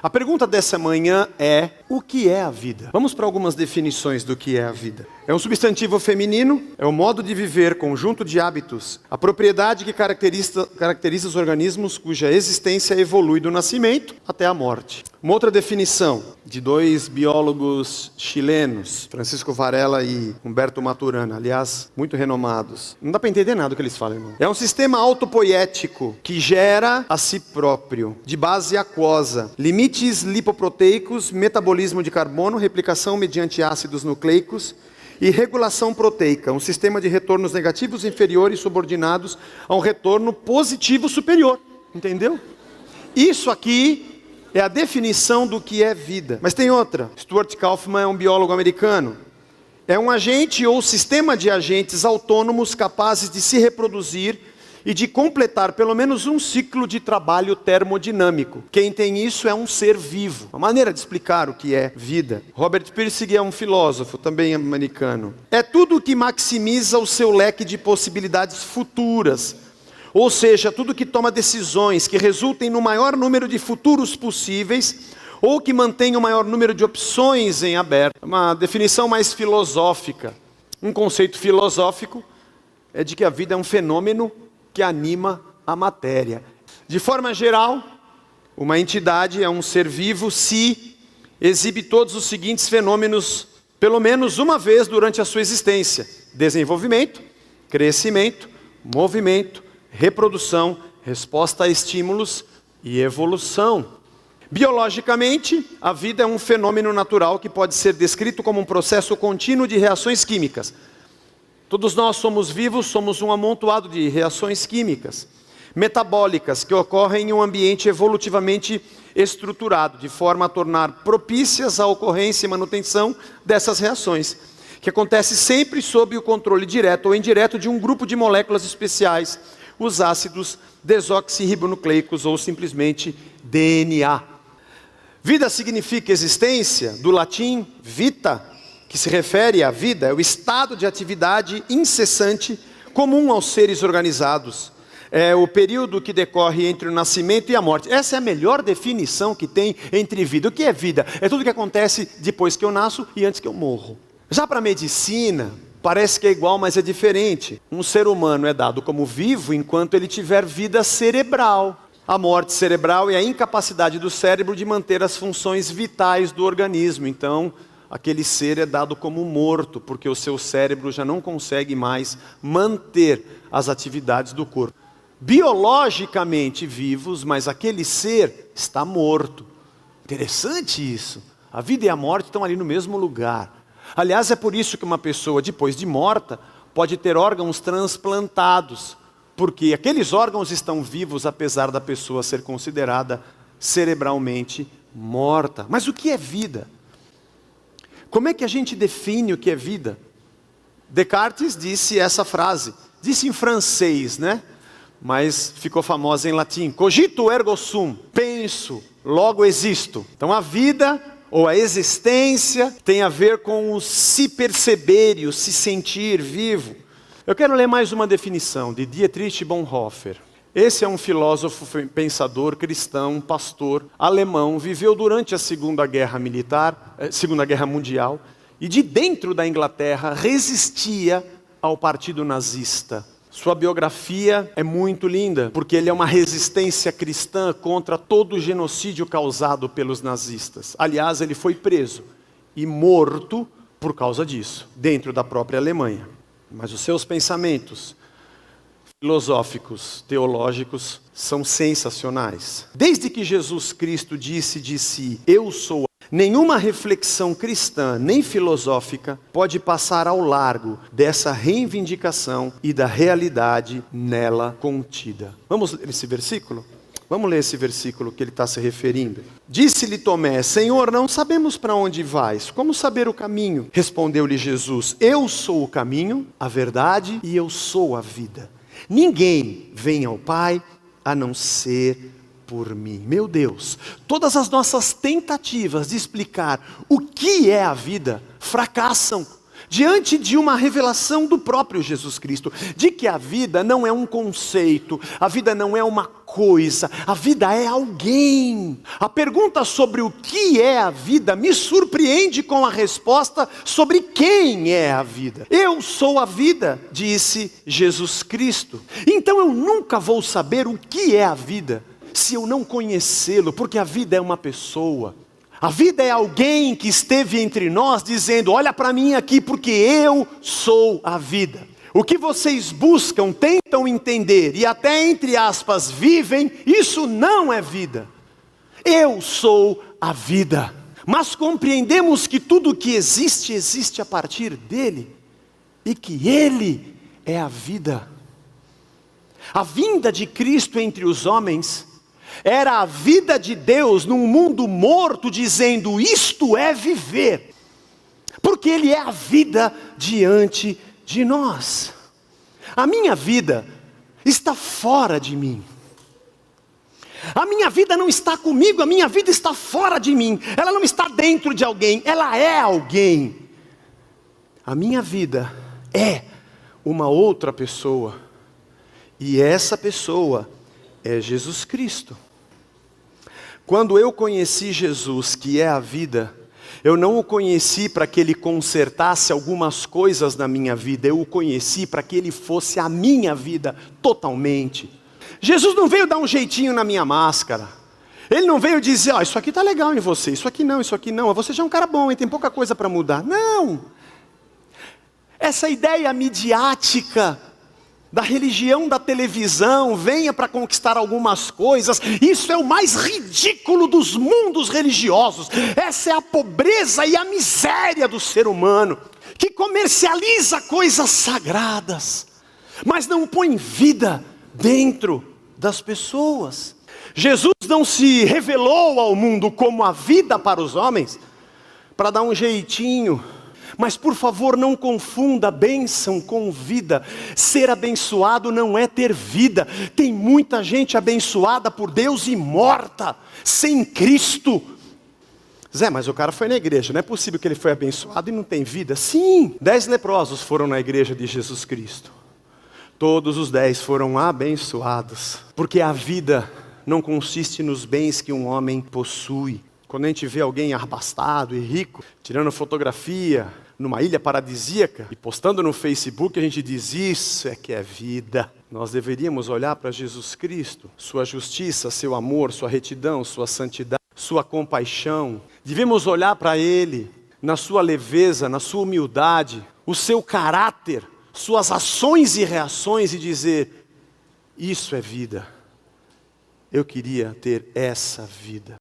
A pergunta dessa manhã é: o que é a vida? Vamos para algumas definições do que é a vida. É um substantivo feminino, é o modo de viver, conjunto de hábitos, a propriedade que caracteriza os organismos cuja existência evolui do nascimento até a morte. Uma outra definição de dois biólogos chilenos, Francisco Varela e Humberto Maturana, aliás, muito renomados. Não dá para entender nada do que eles falam, irmão. É um sistema autopoético que gera a si próprio, de base aquosa, limites lipoproteicos, metabolismo de carbono, replicação mediante ácidos nucleicos e regulação proteica, um sistema de retornos negativos inferiores subordinados a um retorno positivo superior. Entendeu? Isso aqui é a definição do que é vida. Mas tem outra. Stuart Kauffman é um biólogo americano. É um agente ou sistema de agentes autônomos capazes de se reproduzir e de completar pelo menos um ciclo de trabalho termodinâmico. Quem tem isso é um ser vivo. Uma maneira de explicar o que é vida. Robert Pirsig é um filósofo, também americano. É tudo que maximiza o seu leque de possibilidades futuras. Ou seja, tudo que toma decisões que resultem no maior número de futuros possíveis, ou que mantenha o maior número de opções em aberto. Uma definição mais filosófica. Um conceito filosófico é de que a vida é um fenômeno que anima a matéria. De forma geral, uma entidade é um ser vivo se exibe todos os seguintes fenômenos, pelo menos uma vez durante a sua existência: desenvolvimento, crescimento, movimento, reprodução, resposta a estímulos e evolução. Biologicamente, a vida é um fenômeno natural que pode ser descrito como um processo contínuo de reações químicas. Todos nós somos vivos, somos um amontoado de reações químicas, metabólicas, que ocorrem em um ambiente evolutivamente estruturado, de forma a tornar propícias a ocorrência e manutenção dessas reações, que acontece sempre sob o controle direto ou indireto de um grupo de moléculas especiais, os ácidos desoxirribonucleicos ou simplesmente DNA. Vida significa existência, do latim vita, que se refere à vida, é o estado de atividade incessante comum aos seres organizados. É o período que decorre entre o nascimento e a morte. Essa é a melhor definição que tem entre vida. O que é vida? É tudo que acontece depois que eu nasço e antes que eu morro. Já para a medicina, parece que é igual, mas é diferente. Um ser humano é dado como vivo enquanto ele tiver vida cerebral. A morte cerebral é a incapacidade do cérebro de manter as funções vitais do organismo. Então, aquele ser é dado como morto, porque o seu cérebro já não consegue mais manter as atividades do corpo. Biologicamente vivos, mas aquele ser está morto. Interessante isso. A vida e a morte estão ali no mesmo lugar. Aliás, é por isso que uma pessoa, depois de morta, pode ter órgãos transplantados, porque aqueles órgãos estão vivos, apesar da pessoa ser considerada cerebralmente morta. Mas o que é vida? Como é que a gente define o que é vida? Descartes disse essa frase, disse em francês, né? Mas ficou famosa em latim. Cogito ergo sum, penso, logo existo. Então a vida, ou a existência, tem a ver com o se perceber e o se sentir vivo. Eu quero ler mais uma definição de Dietrich Bonhoeffer. Esse é um filósofo, pensador, cristão, pastor, alemão, viveu durante a Segunda Guerra Mundial, e de dentro da Inglaterra resistia ao partido nazista. Sua biografia é muito linda, porque ele é uma resistência cristã contra todo o genocídio causado pelos nazistas. Aliás, ele foi preso e morto por causa disso, dentro da própria Alemanha. Mas os seus pensamentos filosóficos, teológicos, são sensacionais. Desde que Jesus Cristo disse de si, eu sou, nenhuma reflexão cristã, nem filosófica, pode passar ao largo dessa reivindicação e da realidade nela contida. Vamos ler esse versículo? Vamos ler esse versículo que ele está se referindo. Disse-lhe Tomé, Senhor, não sabemos para onde vais, como saber o caminho? Respondeu-lhe Jesus, eu sou o caminho, a verdade e eu sou a vida. Ninguém vem ao Pai a não ser por mim. Meu Deus, todas as nossas tentativas de explicar o que é a vida fracassam. diante de uma revelação do próprio Jesus Cristo, de que a vida não é um conceito, a vida não é uma coisa, a vida é alguém. A pergunta sobre o que é a vida me surpreende com a resposta sobre quem é a vida. Eu sou a vida, disse Jesus Cristo. Então eu nunca vou saber o que é a vida se eu não conhecê-lo, porque a vida é uma pessoa. A vida é alguém que esteve entre nós dizendo: olha para mim aqui porque eu sou a vida. O que vocês buscam, tentam entender e até entre aspas vivem, isso não é vida. Eu sou a vida. Mas compreendemos que tudo que existe, existe a partir dele. E que ele é a vida. A vinda de Cristo entre os homens era a vida de Deus num mundo morto, dizendo: isto é viver, porque Ele é a vida diante de nós. A minha vida está fora de mim. A minha vida não está comigo, a minha vida está fora de mim. Ela não está dentro de alguém, ela é alguém. A minha vida é uma outra pessoa, e essa pessoa é Jesus Cristo. Quando eu conheci Jesus, que é a vida, eu não o conheci para que Ele consertasse algumas coisas na minha vida, eu o conheci para que Ele fosse a minha vida totalmente. Jesus não veio dar um jeitinho na minha máscara, Ele não veio dizer: isso aqui está legal em você, isso aqui não, você já é um cara bom, hein? Tem pouca coisa para mudar. Não! Essa ideia midiática da religião da televisão, venha para conquistar algumas coisas, isso é o mais ridículo dos mundos religiosos. Essa é a pobreza e a miséria do ser humano, que comercializa coisas sagradas, mas não põe vida dentro das pessoas. Jesus não se revelou ao mundo como a vida para os homens, para dar um jeitinho. Mas por favor, não confunda bênção com vida. Ser abençoado não é ter vida. Tem muita gente abençoada por Deus e morta, sem Cristo. Zé, mas o cara foi na igreja, não é possível que ele foi abençoado e não tem vida? Sim, 10 leprosos foram na igreja de Jesus Cristo. Todos os 10 foram abençoados, porque a vida não consiste nos bens que um homem possui. Quando a gente vê alguém abastado e rico, tirando fotografia numa ilha paradisíaca e postando no Facebook, a gente diz: isso é que é vida. Nós deveríamos olhar para Jesus Cristo, sua justiça, seu amor, sua retidão, sua santidade, sua compaixão. Devemos olhar para Ele na sua leveza, na sua humildade, o seu caráter, suas ações e reações e dizer: isso é vida. Eu queria ter essa vida.